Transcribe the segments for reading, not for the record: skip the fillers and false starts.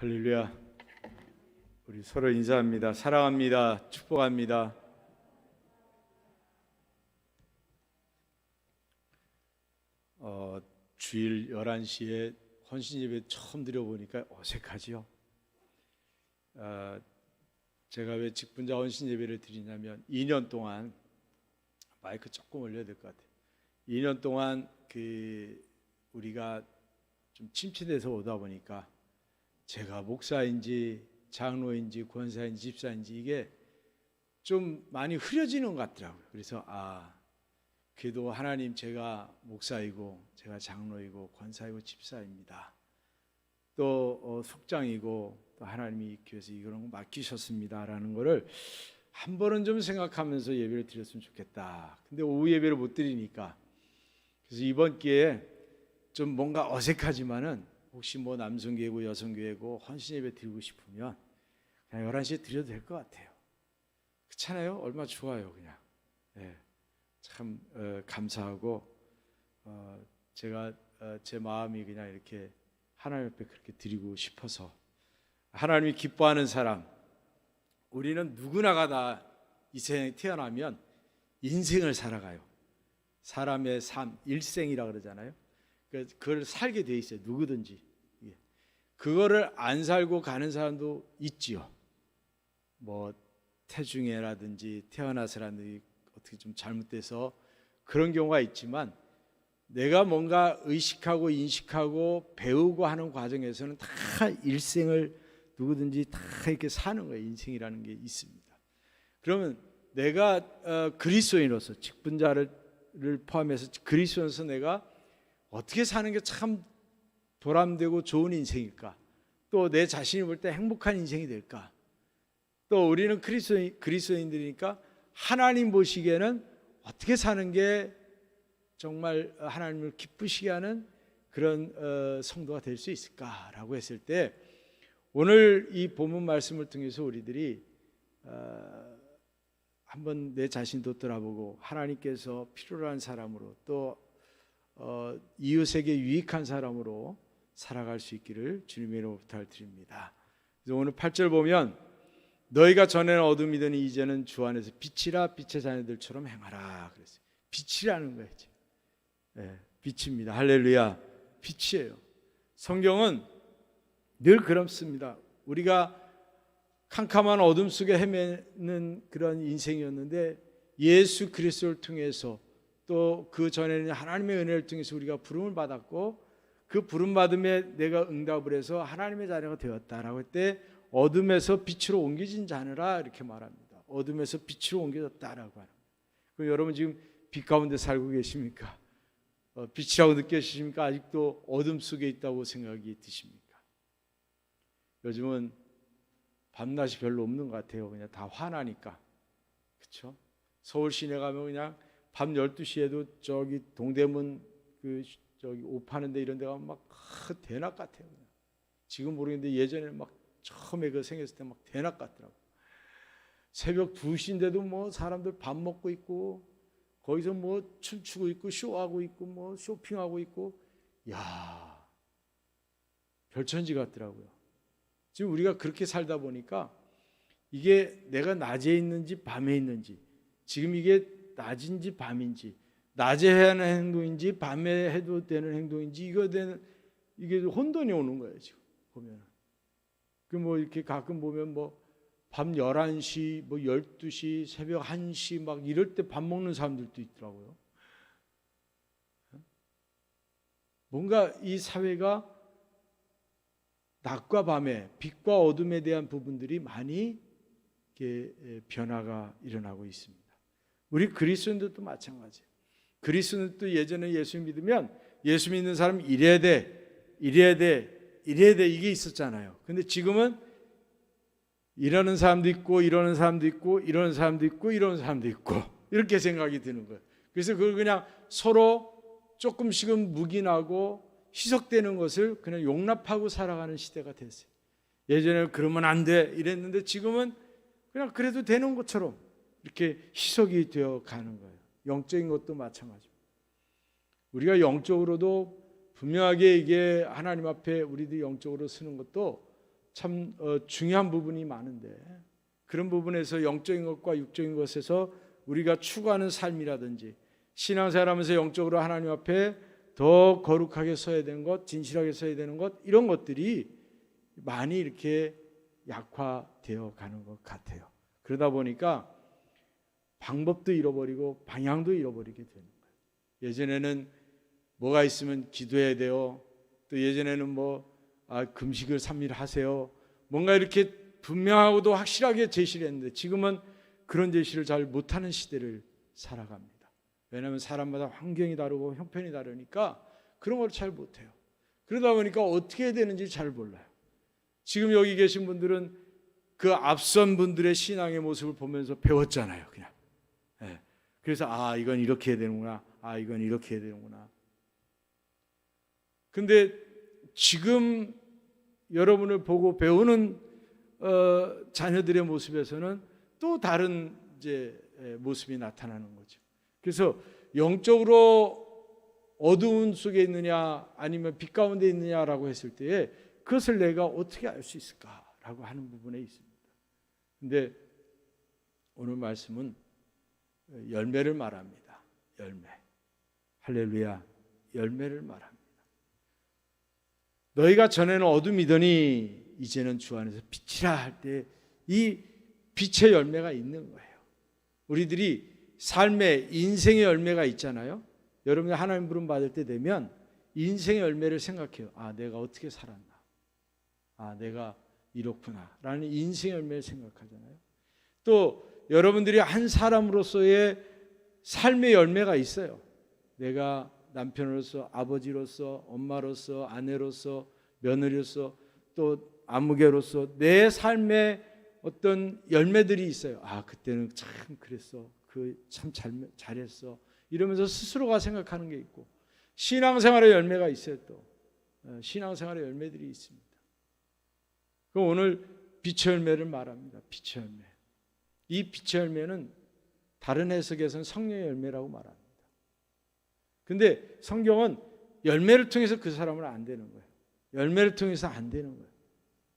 할렐루야. 우리 서로 인사합니다. 사랑합니다. 축복합니다. 주일 11시에 헌신예배 처음 드려보니까 어색하지요. 제가 왜 직분자 헌신예배를 드리냐면 2년 동안 마이크 조금 올려야 될 것 같아요. 2년 동안 우리가 좀 침체돼서 오다 보니까 제가 목사인지 장로인지 권사인지 집사인지 이게 좀 많이 흐려지는 것 같더라고요. 그래서 그래도 하나님, 제가 목사이고 제가 장로이고 권사이고 집사입니다. 또 속장이고 또 하나님이 교회에서 이런 거 맡기셨습니다라는 거를 한 번은 좀 생각하면서 예배를 드렸으면 좋겠다. 근데 오후 예배를 못 드리니까, 그래서 이번 기회에 좀 뭔가 어색하지만은 혹시 뭐 남성교회고 여성교회고 헌신예배 드리고 싶으면 그냥 11시에 드려도 될 것 같아요. 그렇잖아요? 얼마나 좋아요. 그냥 참 감사하고 제가 제 마음이 그냥 이렇게 하나님 앞에 그렇게 드리고 싶어서. 하나님이 기뻐하는 사람, 우리는 누구나가 다 이 세상에 태어나면 인생을 살아가요. 사람의 삶, 일생이라 그러잖아요. 그걸 살게 돼 있어요. 누구든지. 그거를 안 살고 가는 사람도 있지요. 뭐 태중애라든지 태어나서라든지 어떻게 좀 잘못돼서 그런 경우가 있지만, 내가 뭔가 의식하고 인식하고 배우고 하는 과정에서는 다 일생을 누구든지 다 이렇게 사는 거예요. 인생이라는 게 있습니다. 그러면 내가 그리스도인으로서, 직분자를 포함해서 그리스도인으로서 내가 어떻게 사는 게 참 보람되고 좋은 인생일까? 또 내 자신이 볼 때 행복한 인생이 될까? 또 우리는 그리스도인들이니까 하나님 보시기에는 어떻게 사는 게 정말 하나님을 기쁘시게 하는 그런 성도가 될 수 있을까라고 했을 때, 오늘 이 본문 말씀을 통해서 우리들이 한번 내 자신도 돌아보고 하나님께서 필요로 한 사람으로, 또 이웃에게 유익한 사람으로 살아갈 수 있기를 주님의 이름으로 부탁드립니다. 그래서 오늘 8절 보면, 너희가 전에는 어둠이더니 이제는 주 안에서 빛이라, 빛의 자녀들처럼 행하라 그랬어요. 빛이라는 거예요. 빛입니다. 할렐루야. 빛이에요. 성경은 늘 그렇습니다. 우리가 캄캄한 어둠 속에 헤매는 그런 인생이었는데, 예수 그리스도를 통해서 또 그 전에는 하나님의 은혜를 통해서 우리가 부름을 받았고, 그 부름 받음에 내가 응답을 해서 하나님의 자녀가 되었다라고 할 때, 어둠에서 빛으로 옮겨진 자녀라 이렇게 말합니다. 어둠에서 빛으로 옮겨졌다라고 하는. 그럼 여러분 지금 빛 가운데 살고 계십니까? 빛이라고 느껴지십니까? 아직도 어둠 속에 있다고 생각이 드십니까? 요즘은 밤낮이 별로 없는 것 같아요. 그냥 다 화나니까. 그렇죠? 서울 시내 가면 그냥 밤 12시에도 저기 동대문 저기 옷 파는 데 이런 데 가면 막 대낮 같아요. 그냥. 지금 모르겠는데 예전에는 막 처음에 생겼을 때 막 대낮 같더라고요. 새벽 2시인데도 뭐 사람들 밥 먹고 있고, 거기서 뭐 춤추고 있고 쇼하고 있고 뭐 쇼핑하고 있고, 야, 별천지 같더라고요. 지금 우리가 그렇게 살다 보니까 이게 내가 낮에 있는지 밤에 있는지, 지금 이게 낮인지 밤인지, 낮에 해야 하는 행동인지 밤에 해도 되는 행동인지, 이게 혼돈이 오는 거예요. 지금 보면. 뭐 이렇게 가끔 보면 뭐 밤 11시, 뭐 12시, 새벽 1시 막 이럴 때 밥 먹는 사람들도 있더라고요. 뭔가 이 사회가 낮과 밤에, 빛과 어둠에 대한 부분들이 많이 변화가 일어나고 있습니다. 우리 그리스도인들도 마찬가지예요. 그리스도인들도 예전에 예수 믿으면 예수 믿는 사람 이래야 돼, 이래야 돼, 이래야 돼, 이게 있었잖아요. 근데 지금은 이러는 사람도 있고, 이러는 사람도 있고, 이러는 사람도 있고, 이러는 사람도 있고, 이렇게 생각이 드는 거예요. 그래서 그걸 그냥 서로 조금씩은 묵인하고 희석되는 것을 그냥 용납하고 살아가는 시대가 됐어요. 예전에는 그러면 안 돼 이랬는데, 지금은 그냥 그래도 되는 것처럼 이렇게 희석이 되어 가는 거예요. 영적인 것도 마찬가지입니다. 우리가 영적으로도 분명하게 이게 하나님 앞에 우리들이 영적으로 서는 것도 참 중요한 부분이 많은데 그런 부분에서 영적인 것과 육적인 것에서 우리가 추구하는 삶이라든지 신앙생활하면서 영적으로 하나님 앞에 더 거룩하게 서야 되는 것, 진실하게 서야 되는 것, 이런 것들이 많이 이렇게 약화되어 가는 것 같아요. 그러다 보니까 방법도 잃어버리고 방향도 잃어버리게 되는 거예요. 예전에는 뭐가 있으면 기도해야 돼요. 또 예전에는 금식을 3일 하세요. 뭔가 이렇게 분명하고도 확실하게 제시를 했는데 지금은 그런 제시를 잘 못하는 시대를 살아갑니다. 왜냐하면 사람마다 환경이 다르고 형편이 다르니까 그런 걸 잘 못해요. 그러다 보니까 어떻게 해야 되는지 잘 몰라요. 지금 여기 계신 분들은 그 앞선 분들의 신앙의 모습을 보면서 배웠잖아요. 그냥. 네. 그래서 이건 이렇게 해야 되는구나. 이건 이렇게 해야 되는구나. 근데 지금 여러분을 보고 배우는 자녀들의 모습에서는 또 다른 이제 모습이 나타나는 거죠. 그래서 영적으로 어두운 속에 있느냐 아니면 빛 가운데 있느냐라고 했을 때에 그것을 내가 어떻게 알 수 있을까라고 하는 부분에 있습니다. 근데 오늘 말씀은 열매를 말합니다. 열매. 할렐루야. 열매를 말합니다. 너희가 전에는 어둠이더니 이제는 주 안에서 빛이라 할 때 이 빛의 열매가 있는 거예요. 우리들이 삶의 인생의 열매가 있잖아요. 여러분이 하나님 부름 받을 때 되면 인생의 열매를 생각해요. 내가 어떻게 살았나. 내가 이렇구나 라는 인생의 열매를 생각하잖아요. 또 여러분들이 한 사람으로서의 삶의 열매가 있어요. 내가 남편으로서, 아버지로서, 엄마로서, 아내로서, 며느리로서, 또 아무개로서 내 삶의 어떤 열매들이 있어요. 그때는 참 그랬어. 참 잘했어. 이러면서 스스로가 생각하는 게 있고, 신앙생활의 열매가 있어요. 또 신앙생활의 열매들이 있습니다. 그럼 오늘 빛의 열매를 말합니다. 빛의 열매. 이 빛의 열매는 다른 해석에서는 성령의 열매라고 말합니다. 근데 성경은 열매를 통해서 그 사람을 안 되는 거예요. 열매를 통해서 안 되는 거예요.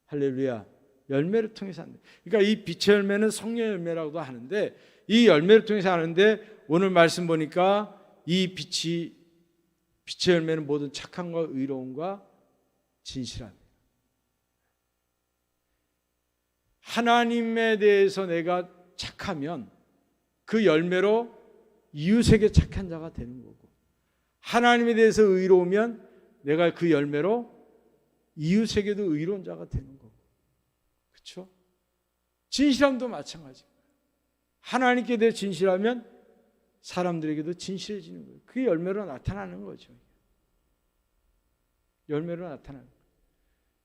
할렐루야. 열매를 통해서 안 돼. 그러니까 이 빛의 열매는 성령의 열매라고도 하는데 이 열매를 통해서 하는데 오늘 말씀 보니까 이 빛의 열매는 모든 착함과 의로움과 진실함. 하나님에 대해서 내가 착하면 그 열매로 이웃에게 착한 자가 되는 거고, 하나님에 대해서 의로우면 내가 그 열매로 이웃에게도 의로운 자가 되는 거고, 그렇죠? 진실함도 마찬가지예요. 하나님께 대해 진실하면 사람들에게도 진실해지는 거예요. 그게 열매로 나타나는 거죠. 열매로 나타나는 거예요.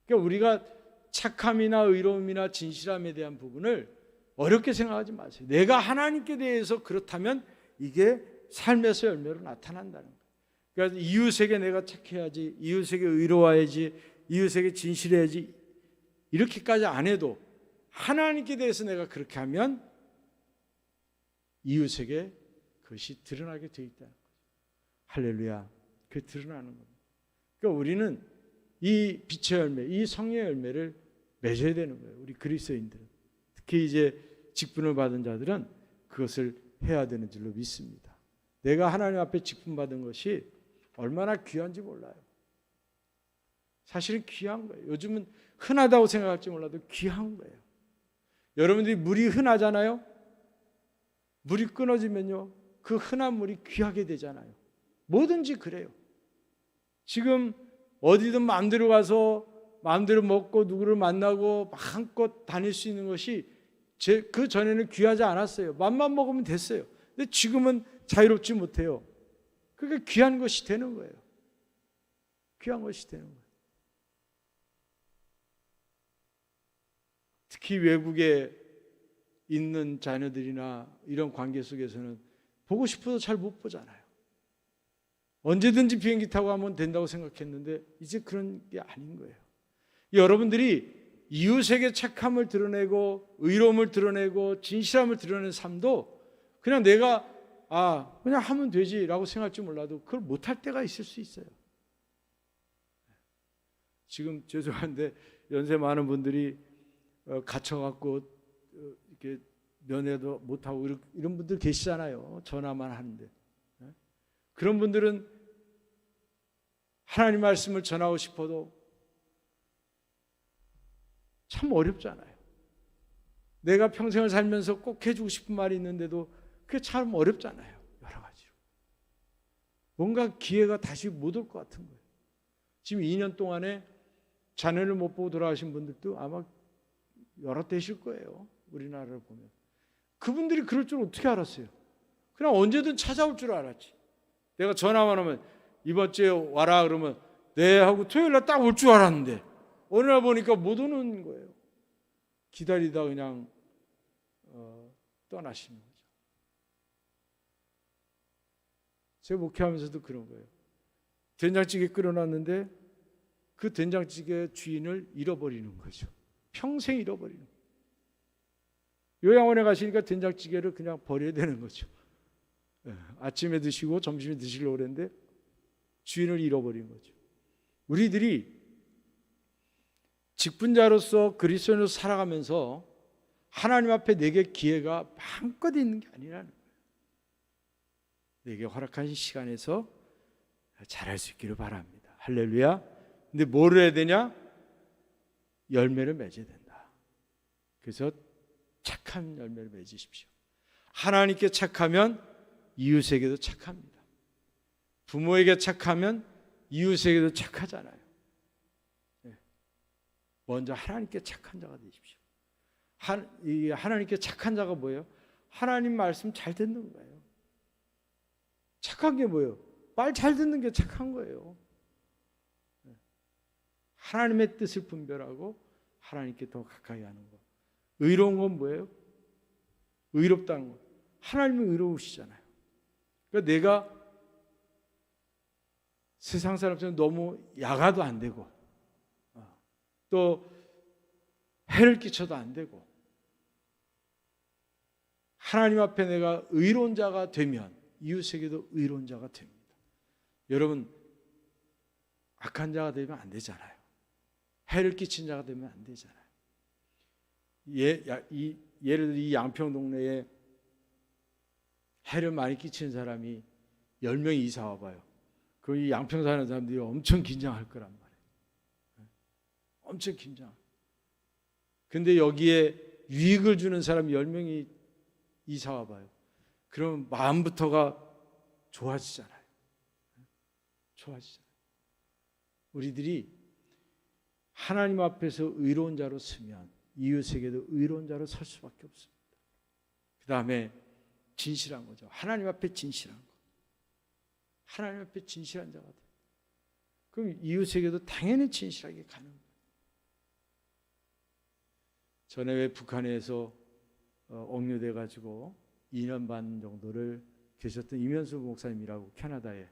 그러니까 우리가 착함이나 의로움이나 진실함에 대한 부분을 어렵게 생각하지 마세요. 내가 하나님께 대해서 그렇다면 이게 삶에서 열매로 나타난다는 거예요. 그러니까 이웃에게 내가 착해야지, 이웃에게 의로워야지, 이웃에게 진실해야지, 이렇게까지 안 해도 하나님께 대해서 내가 그렇게 하면 이웃에게 그것이 드러나게 되어 있다는 거죠. 할렐루야. 그게 드러나는 겁니다. 그러니까 우리는 이 빛의 열매, 이 성령의 열매를 맺어야 되는 거예요. 우리 그리스도인들은. 특히 이제 직분을 받은 자들은 그것을 해야 되는 줄로 믿습니다. 내가 하나님 앞에 직분 받은 것이 얼마나 귀한지 몰라요. 사실은 귀한 거예요. 요즘은 흔하다고 생각할지 몰라도 귀한 거예요. 여러분들이 물이 흔하잖아요. 물이 끊어지면요, 그 흔한 물이 귀하게 되잖아요. 뭐든지 그래요. 지금 어디든 마음대로 가서 마음대로 먹고 누구를 만나고 마음껏 다닐 수 있는 것이 그 전에는 귀하지 않았어요. 맘만 먹으면 됐어요. 근데 지금은 자유롭지 못해요. 그게 귀한 것이 되는 거예요. 귀한 것이 되는 거예요. 특히 외국에 있는 자녀들이나 이런 관계 속에서는 보고 싶어도 잘 못 보잖아요. 언제든지 비행기 타고 가면 된다고 생각했는데 이제 그런 게 아닌 거예요. 여러분들이 이웃에게 착함을 드러내고 의로움을 드러내고 진실함을 드러내는 삶도 그냥 내가 그냥 하면 되지라고 생각할지 몰라도 그걸 못할 때가 있을 수 있어요. 지금 죄송한데 연세 많은 분들이 갇혀갖고 이렇게 면회도 못하고 이런 분들 계시잖아요. 전화만 하는데. 그런 분들은 하나님 말씀을 전하고 싶어도 참 어렵잖아요. 내가 평생을 살면서 꼭 해주고 싶은 말이 있는데도 그게 참 어렵잖아요. 여러 가지로. 뭔가 기회가 다시 못 올 것 같은 거예요. 지금 2년 동안에 자녀를 못 보고 돌아가신 분들도 아마 여러 되실 거예요. 우리나라를 보면. 그분들이 그럴 줄 어떻게 알았어요? 그냥 언제든 찾아올 줄 알았지. 내가 전화만 하면 이번 주에 와라 그러면 네 하고 토요일 날 딱 올 줄 알았는데 어느 날 보니까 못 오는 거예요. 기다리다 그냥 떠나시는 거죠. 제가 목회하면서도 그런 거예요. 된장찌개 끓여놨는데 그 된장찌개 주인을 잃어버리는 거죠. 평생 잃어버리는 거예요. 요양원에 가시니까 된장찌개를 그냥 버려야 되는 거죠. 아침에 드시고 점심에 드시려고 그랬는데 주인을 잃어버린 거죠. 우리들이 직분자로서 그리스도인으로서 살아가면서 하나님 앞에 내게 기회가 마음껏 있는 게 아니라는 거예요. 내게 허락한 시간에서 잘할 수 있기를 바랍니다. 할렐루야. 근데 뭐를 해야 되냐? 열매를 맺어야 된다. 그래서 착한 열매를 맺으십시오. 하나님께 착하면 이웃에게도 착합니다. 부모에게 착하면 이웃에게도 착하잖아요. 먼저 하나님께 착한 자가 되십시오. 하나님께 착한 자가 뭐예요? 하나님 말씀 잘 듣는 거예요. 착한 게 뭐예요? 말 잘 듣는 게 착한 거예요. 하나님의 뜻을 분별하고 하나님께 더 가까이 하는 것. 의로운 건 뭐예요? 의롭다는 것. 하나님은 의로우시잖아요. 그러니까 내가 세상 사람처럼 너무 야가도 안 되고 또 해를 끼쳐도 안 되고 하나님 앞에 내가 의로운 자가 되면 이웃에게도 의로운 자가 됩니다. 여러분 악한 자가 되면 안 되잖아요. 해를 끼친 자가 되면 안 되잖아요. 예를 들어 이 양평 동네에 해를 많이 끼치는 사람이 10명이 이사 와봐요. 그럼 이 양평 사는 사람들이 엄청 긴장할 거란 말이에요. 엄청 긴장. 근데 여기에 유익을 주는 사람 10명이 이사 와봐요. 그럼 마음부터가 좋아지잖아요. 좋아지잖아요. 우리들이 하나님 앞에서 의로운 자로 서면 이웃에게도 의로운 자로 설 수밖에 없습니다. 그 다음에 진실한 거죠. 하나님 앞에 진실한 거. 하나님 앞에 진실한 자가 돼. 그럼 이웃에게도 당연히 진실하게 가는 거예요. 전에 왜 북한에서 억류돼 가지고 2년 반 정도를 계셨던 이면수 목사님이라고 캐나다에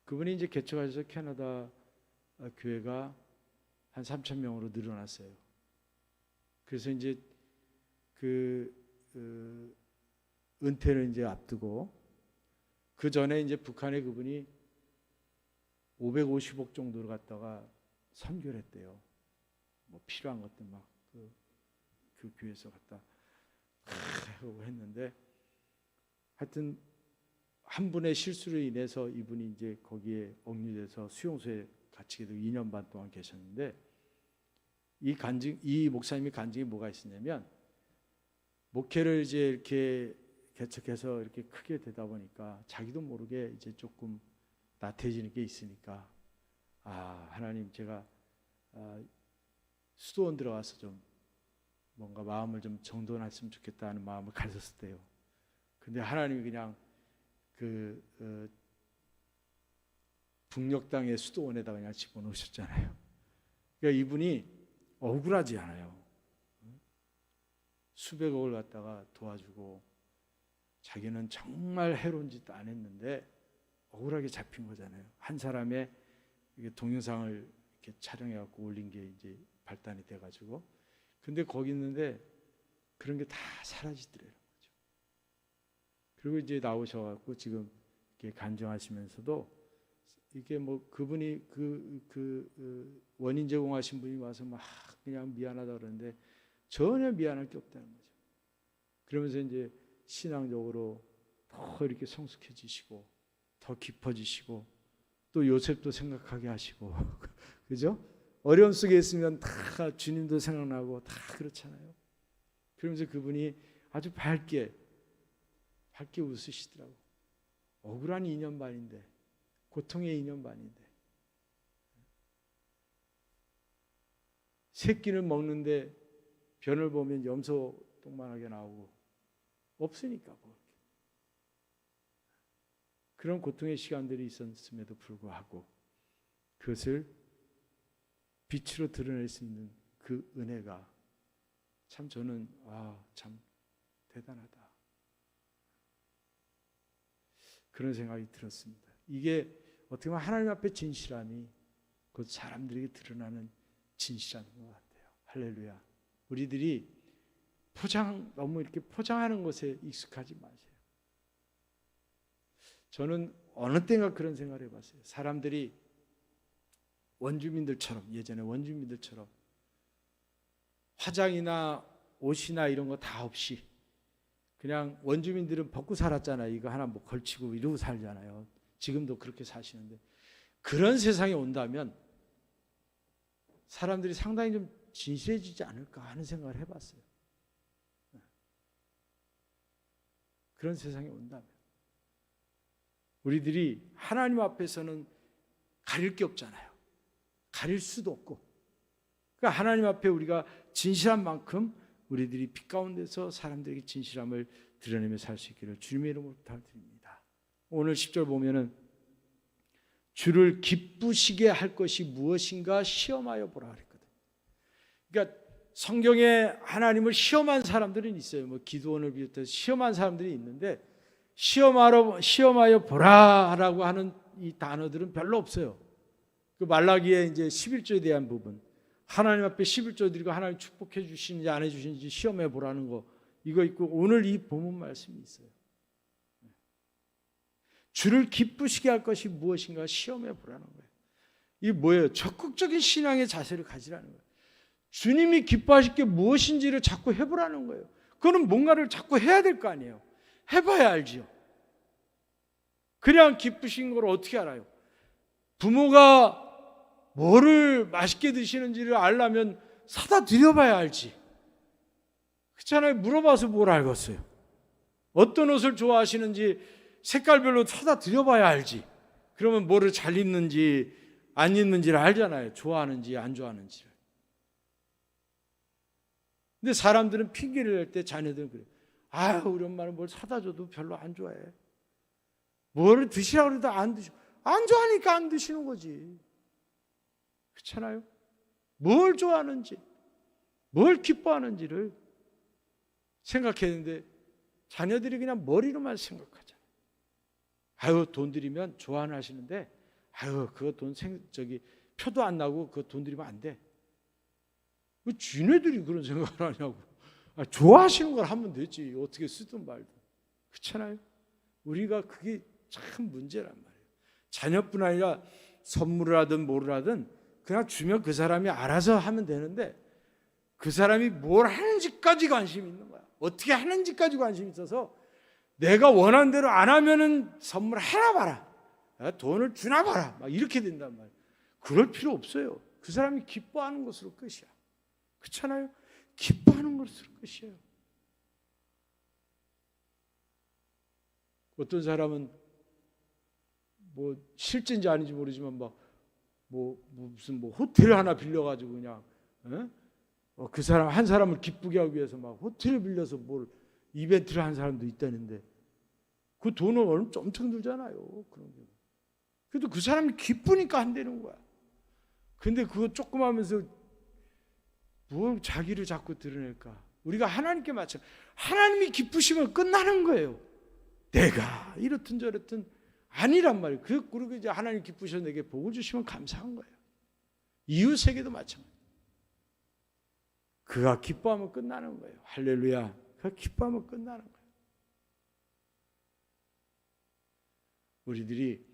그분이 이제 개척하셔서 캐나다 교회가 한 3,000명으로 늘어났어요. 그래서 이제 은퇴를 이제 앞두고 그 전에 이제 북한에 그분이 550억 정도를 갖다가 선교를 했대요. 뭐 필요한 것들 막 그 교회에서 갖다 하고 했는데 하여튼 한 분의 실수로 인해서 이분이 이제 거기에 억류돼서 수용소에 갇히게 되고 2년 반 동안 계셨는데 이 목사님이 간증이 뭐가 있었냐면 목회를 이제 이렇게 개척해서 이렇게 크게 되다 보니까 자기도 모르게 이제 조금 나태해지는 게 있으니까 하나님 제가 수도원 들어가서 좀 뭔가 마음을 좀 정돈했으면 좋겠다는 마음을 가졌을 때요. 근데 하나님이 그냥 북녘 땅의 수도원에다 그냥 집어넣으셨잖아요. 그러니까 이분이 억울하지 않아요. 수백억을 갖다가 도와주고 자기는 정말 해로운 짓도 안 했는데 억울하게 잡힌 거잖아요. 한 사람의 동영상을 이렇게 촬영해갖고 올린 게 이제 발단이 돼가지고. 근데 거기 있는데 그런 게 다 사라지더라는 거죠. 그리고 이제 나오셔갖고 지금 이렇게 간증하시면서도 이게 뭐 그분이 원인 제공하신 분이 와서 막 그냥 미안하다 그러는데 전혀 미안할 게 없다는 거죠. 그러면서 이제 신앙적으로 더 이렇게 성숙해지시고 더 깊어지시고 또 요셉도 생각하게 하시고 그죠? 어려움 속에 있으면 다 주님도 생각나고 다 그렇잖아요. 그러면서 그분이 아주 밝게 웃으시더라고. 억울한 2년 반인데, 고통의 2년 반인데, 새끼를 먹는데 변을 보면 염소 똥만하게 나오고 없으니까 뭐. 그런 고통의 시간들이 있었음에도 불구하고 그것을 빛으로 드러낼 수 있는 그 은혜가 참 저는 참 대단하다. 그런 생각이 들었습니다. 이게 어떻게 보면 하나님 앞에 진실함이 곧 사람들에게 드러나는 진실함인 것 같아요. 할렐루야. 우리들이 너무 이렇게 포장하는 것에 익숙하지 마세요. 저는 어느 때인가 그런 생각을 해봤어요. 사람들이 예전에 원주민들처럼 화장이나 옷이나 이런 거 다 없이 그냥 원주민들은 벗고 살았잖아요. 이거 하나 뭐 걸치고 이러고 살잖아요. 지금도 그렇게 사시는데 그런 세상에 온다면 사람들이 상당히 좀 진실해지지 않을까 하는 생각을 해봤어요. 그런 세상에 온다면 우리들이 하나님 앞에서는 가릴 게 없잖아요. 가릴 수도 없고 그러니까 하나님 앞에 우리가 진실한 만큼 우리들이 빛 가운데서 사람들에게 진실함을 드러내며 살 수 있기를 주님의 이름으로 부탁드립니다. 오늘 10절 보면은 주를 기쁘시게 할 것이 무엇인가 시험하여 보라 그랬거든요. 그러니까 성경에 하나님을 시험한 사람들은 있어요. 뭐 기도원을 비롯해서 시험한 사람들이 있는데 시험하여 보라라고 하는 이 단어들은 별로 없어요. 그 말라기의 이제 11조에 대한 부분, 하나님 앞에 11조 드리고 하나님 축복해 주시는지 안 해 주시는지 시험해 보라는 거 이거 있고 오늘 이 본문 말씀이 있어요. 주를 기쁘시게 할 것이 무엇인가 시험해 보라는 거예요. 이게 뭐예요? 적극적인 신앙의 자세를 가지라는 거예요. 주님이 기뻐하실 게 무엇인지를 자꾸 해보라는 거예요. 그거는 뭔가를 자꾸 해야 될 거 아니에요. 해봐야 알지요. 그냥 기쁘신 걸 어떻게 알아요? 부모가 뭐를 맛있게 드시는지를 알려면 사다 드려봐야 알지. 그렇잖아요. 물어봐서 뭘 알겠어요. 어떤 옷을 좋아하시는지 색깔별로 사다 드려봐야 알지. 그러면 뭐를 잘 입는지 안 입는지를 알잖아요. 좋아하는지 안 좋아하는지를. 근데 사람들은 핑계를 낼 때 자녀들은 그래요. 우리 엄마는 뭘 사다 줘도 별로 안 좋아해. 뭐를 드시라고 해도 안 드시고 안 좋아하니까 안 드시는 거지. 그렇잖아요. 뭘 좋아하는지 뭘 기뻐하는지를 생각해야 되는데 자녀들이 그냥 머리로만 생각하잖아요. 돈 들이면 좋아는 하시는데 그거 돈 표도 안 나고 그거 돈 들이면 안 돼. 왜 쥐네들이 그런 생각을 하냐고. 좋아하시는 걸 하면 되지. 어떻게 쓰든 말든. 그렇잖아요. 우리가 그게 참 문제란 말이에요. 자녀뿐 아니라 선물을 하든 뭐를 하든 그냥 주면 그 사람이 알아서 하면 되는데 그 사람이 뭘 하는지까지 관심이 있는 거야. 어떻게 하는지까지 관심이 있어서 내가 원하는 대로 안 하면은 선물 하나 봐라. 돈을 주나 봐라. 막 이렇게 된단 말이에요. 그럴 필요 없어요. 그 사람이 기뻐하는 것으로 끝이야. 그렇잖아요. 기뻐하는 것으로 끝이에요. 어떤 사람은 뭐 실제인지 아닌지 모르지만 무슨 호텔 하나 빌려가지고 그냥 그 사람 한 사람을 기쁘게 하기 위해서 막 호텔을 빌려서 뭘 이벤트를 한 사람도 있다는데 그 돈은 엄청 들잖아요. 그런 게. 그래도 그 사람이 기쁘니까 한다는 거야. 근데 그거 조금 하면서 뭘 자기를 자꾸 드러낼까? 우리가 하나님께 맞춰. 하나님이 기쁘시면 끝나는 거예요. 내가 이렇든 저렇든 아니란 말이에요. 그리고 이제 하나님 기쁘셔서 내게 복을 주시면 감사한 거예요. 이웃에게도 마찬가지예요. 그가 기뻐하면 끝나는 거예요. 할렐루야. 그가 기뻐하면 끝나는 거예요. 우리들이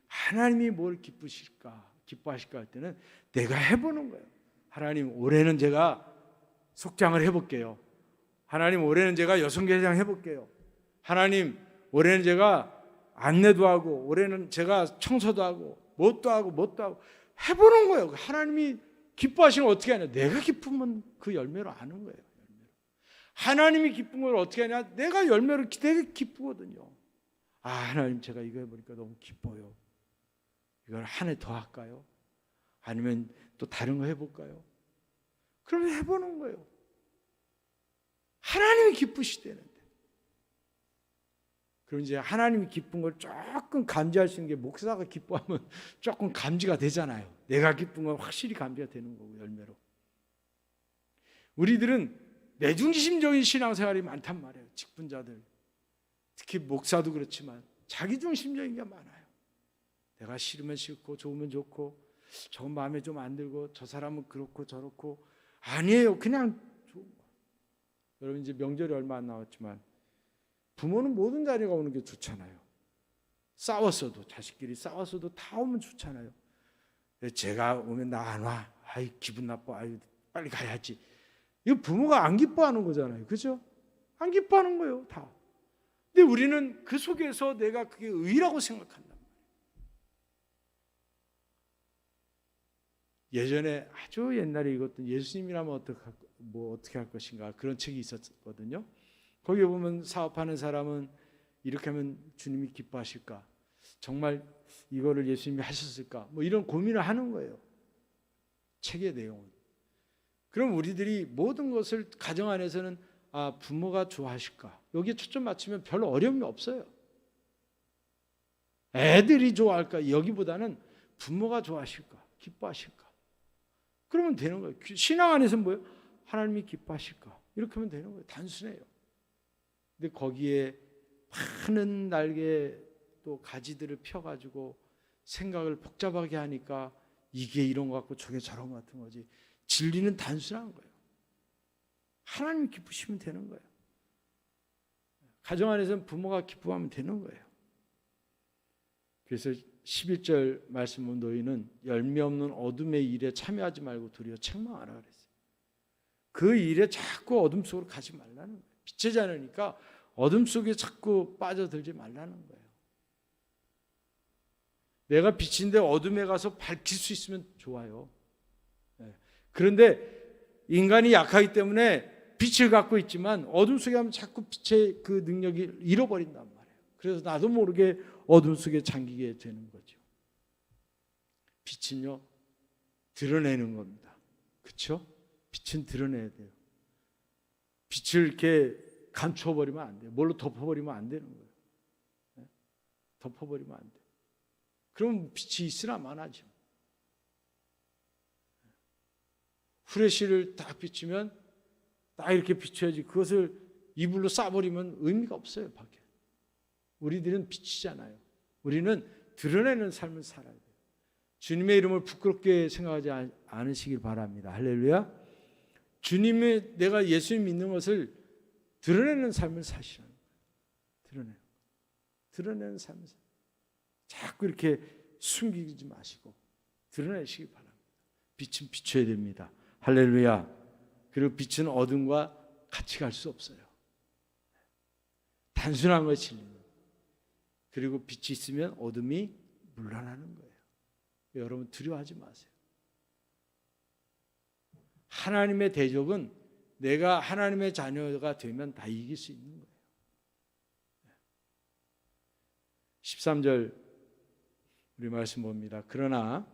하나님이 뭘 기뻐하실까 할 때는 내가 해보는 거예요. 하나님, 올해는 제가 속장을 해볼게요. 하나님, 올해는 제가 여성개장 해볼게요. 하나님, 올해는 제가 안내도 하고, 올해는 제가 청소도 하고, 뭣도 하고 해보는 거예요. 하나님이 기뻐하시면 어떻게 하냐? 내가 기쁘면 그 열매로 아는 거예요. 하나님이 기쁜 걸 어떻게 하냐? 내가 열매로 되게 기쁘거든요. 아, 하나님, 제가 이거 해보니까 너무 기뻐요. 이걸 한 해 더 할까요? 아니면 또 다른 거 해볼까요? 그러면 해보는 거예요. 하나님이 기쁘시대는데. 그럼 이제 하나님이 기쁜 걸 조금 감지할 수 있는 게, 목사가 기뻐하면 조금 감지가 되잖아요. 내가 기쁜 건 확실히 감지가 되는 거고, 열매로. 우리들은 내중심적인 신앙생활이 많단 말이에요. 직분자들, 특히 목사도 그렇지만 자기중심적인 게 많아요. 내가 싫으면 싫고 좋으면 좋고, 저건 마음에 좀 안 들고, 저 사람은 그렇고 저렇고. 아니에요. 그냥 좋은 거. 여러분, 이제 명절이 얼마 안 남았지만 부모는 모든 자녀가 오는 게 좋잖아요. 싸웠어도, 자식끼리 싸웠어도 다 오면 좋잖아요. 제가 오면 나 안 와. 아이, 기분 나빠. 아이, 빨리 가야지. 이거 부모가 안 기뻐하는 거잖아요. 그죠? 안 기뻐하는 거예요, 다. 근데 우리는 그 속에서 내가 그게 의라고 생각한단 말이에요. 예전에, 아주 옛날에 읽었던 예수님이라면 어떻게 할 것인가, 그런 책이 있었거든요. 거기에 보면 사업하는 사람은 이렇게 하면 주님이 기뻐하실까? 정말 이거를 예수님이 하셨을까? 뭐 이런 고민을 하는 거예요. 책의 내용은. 그럼 우리들이 모든 것을 가정 안에서는, 아, 부모가 좋아하실까? 여기에 초점 맞추면 별로 어려움이 없어요. 애들이 좋아할까? 여기보다는 부모가 좋아하실까? 기뻐하실까? 그러면 되는 거예요. 신앙 안에서는 뭐예요? 하나님이 기뻐하실까? 이렇게 하면 되는 거예요. 단순해요. 근데 거기에 많은 날개 또 가지들을 펴가지고 생각을 복잡하게 하니까 이게 이런 것 같고 저게 저런 것 같은 거지. 진리는 단순한 거예요. 하나님이 기쁘시면 되는 거예요. 가정 안에서는 부모가 기뻐하면 되는 거예요. 그래서 11절 말씀은, 너희는 열매 없는 어둠의 일에 참여하지 말고 도리어 책망하라 그랬어요. 그 일에 자꾸 어둠 속으로 가지 말라는 거예요. 빛의 자녀니까 어둠 속에 자꾸 빠져들지 말라는 거예요. 내가 빛인데 어둠에 가서 밝힐 수 있으면 좋아요. 그런데 인간이 약하기 때문에 빛을 갖고 있지만 어둠 속에 하면 자꾸 빛의 그 능력이 잃어버린단 말이에요. 그래서 나도 모르게 어둠 속에 잠기게 되는 거죠. 빛은요, 드러내는 겁니다. 그렇죠? 빛은 드러내야 돼요. 빛을 이렇게 감춰버리면 안 돼요. 뭘로 덮어버리면 안 되는 거예요. 덮어버리면 안 돼요. 그럼 빛이 있으나 마나죠. 후레쉬를 딱 비추면 딱 이렇게 비춰야지, 그것을 이불로 싸버리면 의미가 없어요. 밖에. 우리들은 빛이잖아요. 우리는 드러내는 삶을 살아야 돼요. 주님의 이름을 부끄럽게 생각하지 않으시길 바랍니다. 할렐루야. 주님의, 내가 예수님 믿는 것을 드러내는 삶을 사시라는 거예요. 드러내는 삶을 사시라는 거예요. 자꾸 이렇게 숨기지 마시고 드러내시기 바랍니다. 빛은 비춰야 됩니다. 할렐루야. 그리고 빛은 어둠과 같이 갈 수 없어요. 단순한 것이 진리입니다. 그리고 빛이 있으면 어둠이 물러나는 거예요. 여러분, 두려워하지 마세요. 하나님의 대적은 내가 하나님의 자녀가 되면 다 이길 수 있는 거예요. 13절 우리 말씀 봅니다. 그러나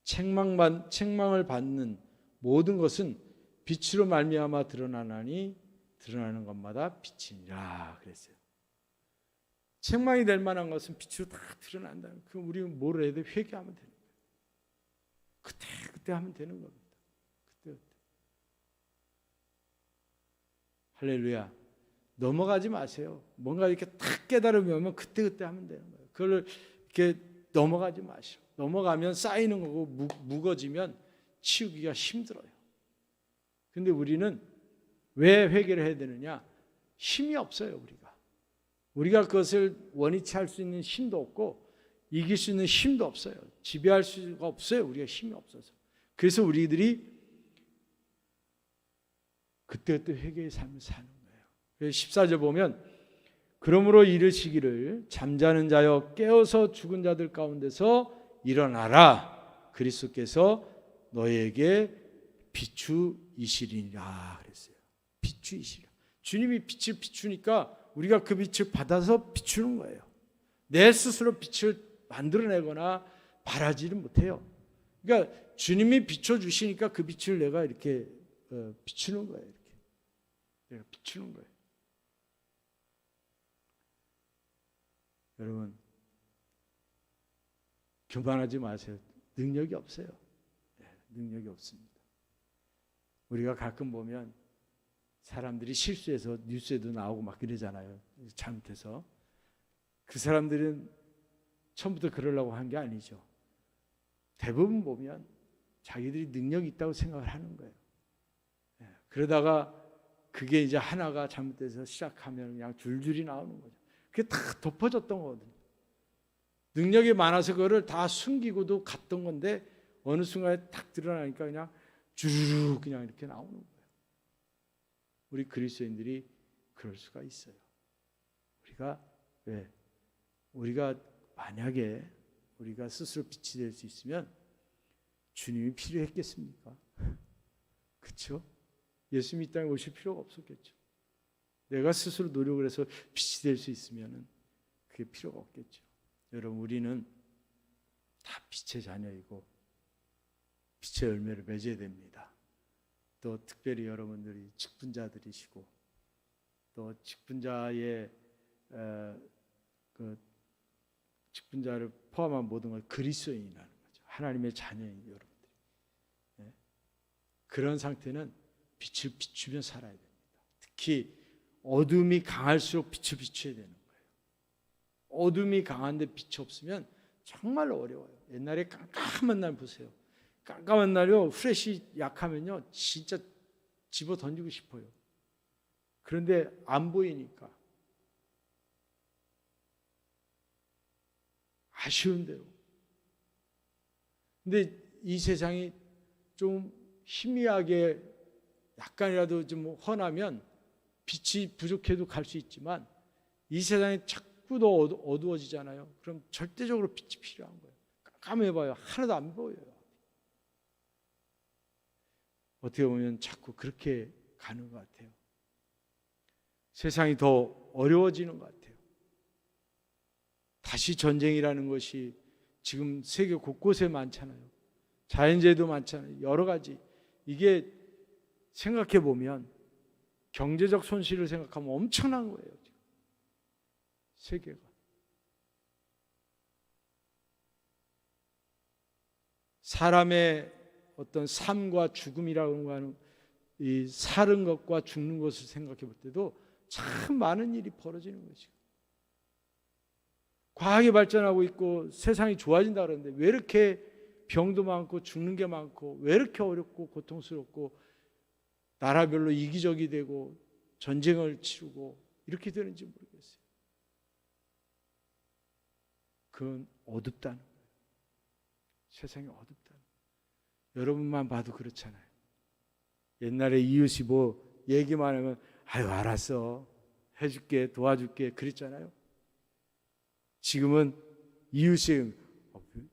책망을 받는 모든 것은 빛으로 말미암아 드러나나니 드러나는 것마다 빛이니라 그랬어요. 책망이 될 만한 것은 빛으로 다 드러난다는. 그럼 우리는 뭘 해야 돼? 회개하면 되는 거예요. 그때 하면 되는 겁니다. 그때. 할렐루야. 넘어가지 마세요. 뭔가 이렇게 탁 깨달음이 오면 그때 하면 되는 거예요. 그걸 이렇게 넘어가지 마시오. 넘어가면 쌓이는 거고 무거지면 치우기가 힘들어요. 근데 우리는 왜 회개를 해야 되느냐? 힘이 없어요. 우리가 그것을 원위치 할 수 있는 힘도 없고, 이길 수 있는 힘도 없어요. 지배할 수가 없어요. 우리가 힘이 없어서. 그래서 우리들이 그때그때 회개의 삶을 사는 거예요. 그래서 14절 보면 그러므로 이르시기를 잠자는 자여 깨어서 죽은 자들 가운데서 일어나라. 그리스도께서 너에게 비추이시리라 그랬어요. 비추이시리라. 주님이 빛을 비추니까 우리가 그 빛을 받아서 비추는 거예요. 내 스스로 빛을 만들어내거나 바라지는 못해요. 그러니까 주님이 비춰주시니까 그 빛을 내가 이렇게 비추는 거예요. 이렇게 내가 비추는 거예요. 여러분 교만하지 마세요. 능력이 없어요. 능력이 없습니다. 우리가 가끔 보면 사람들이 실수해서 뉴스에도 나오고 막 그러잖아요. 잘못해서. 그 사람들은 처음부터 그러려고 한 게 아니죠. 대부분 보면 자기들이 능력이 있다고 생각을 하는 거예요. 그러다가 그게 이제 하나가 잘못돼서 시작하면 그냥 줄줄이 나오는 거죠. 그게 다 덮어졌던 거거든요. 능력이 많아서 그거를 다 숨기고도 갔던 건데 어느 순간에 딱 드러나니까 그냥 주르륵 그냥 이렇게 나오는 거예요. 우리 그리스도인들이 그럴 수가 있어요. 우리가 만약에 우리가 스스로 빛이 될 수 있으면 주님이 필요했겠습니까? 그렇죠? 예수님이 이 땅에 오실 필요가 없었겠죠. 내가 스스로 노력을 해서 빛이 될 수 있으면 그게 필요가 없겠죠. 여러분 우리는 다 빛의 자녀이고 빛의 열매를 맺어야 됩니다. 또 특별히 여러분들이 직분자들이시고 또 직분자의 그 직분자를 포함한 모든 걸 그리스도인이라는 거죠. 하나님의 자녀인 여러분들. 그런 상태는 빛을 비추며 살아야 됩니다. 특히 어둠이 강할수록 빛을 비춰야 되는 거예요. 어둠이 강한데 빛이 없으면 정말 어려워요. 옛날에 깜깜한 날 보세요. 깜깜한 날요 후레쉬 약하면요 진짜 집어 던지고 싶어요. 그런데 안 보이니까 아쉬운 대로. 근데 이 세상이 좀 희미하게 약간이라도 좀 훤하면 빛이 부족해도 갈 수 있지만 이 세상이 자꾸 더 어두워지잖아요. 그럼 절대적으로 빛이 필요한 거예요. 깜깜해봐요. 하나도 안 보여요. 어떻게 보면 자꾸 그렇게 가는 것 같아요. 세상이 더 어려워지는 것 같아요. 다시 전쟁이라는 것이 지금 세계 곳곳에 많잖아요. 자연재해도 많잖아요. 여러 가지. 이게 생각해 보면 경제적 손실을 생각하면 엄청난 거예요. 지금. 세계가. 사람의 어떤 삶과 죽음이라고 하는 이 사는 것과 죽는 것을 생각해 볼 때도 참 많은 일이 벌어지는 거죠. 과학이 발전하고 있고 세상이 좋아진다 그러는데 왜 이렇게 병도 많고 죽는 게 많고 왜 이렇게 어렵고 고통스럽고 나라별로 이기적이 되고 전쟁을 치르고 이렇게 되는지 모르겠어요. 그건 어둡다는 거예요. 세상이 어둡다는 거예요. 여러분만 봐도 그렇잖아요. 옛날에 이웃이 뭐 얘기만 하면 아유 알았어 해줄게 도와줄게 그랬잖아요. 지금은 이웃이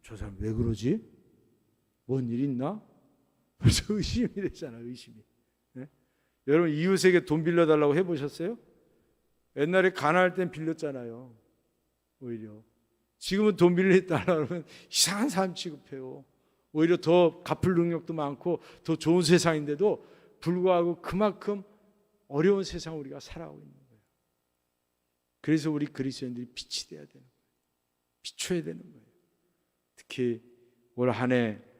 저 사람 왜 그러지? 뭔 일 있나? 벌써 의심이 되잖아요. 의심이. 네? 여러분 이웃에게 돈 빌려달라고 해보셨어요? 옛날에 가난할 땐 빌렸잖아요. 오히려 지금은 돈 빌려달라고 하면 이상한 사람 취급해요. 오히려 더 갚을 능력도 많고 더 좋은 세상인데도 불구하고 그만큼 어려운 세상을 우리가 살아가고 있는 거예요. 그래서 우리 그리스도인들이 빛이 돼야 되는 거예요. 비춰야 되는 거예요. 특히 올 한 해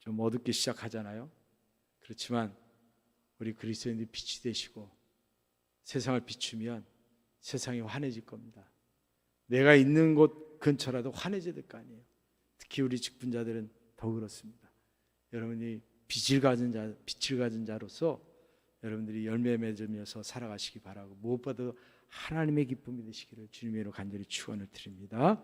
좀 어둡게 시작하잖아요. 그렇지만 우리 그리스도인들이 빛이 되시고 세상을 비추면 세상이 환해질 겁니다. 내가 있는 곳 근처라도 환해져야 될 거 아니에요. 특히 우리 직분자들은 더 그렇습니다. 여러분이 빛을 가진 자로서 여러분들이 열매 맺으면서 살아가시기 바라고 무엇보다도 하나님의 기쁨이 되시기를 주님의 이름으로 간절히 축원을 드립니다.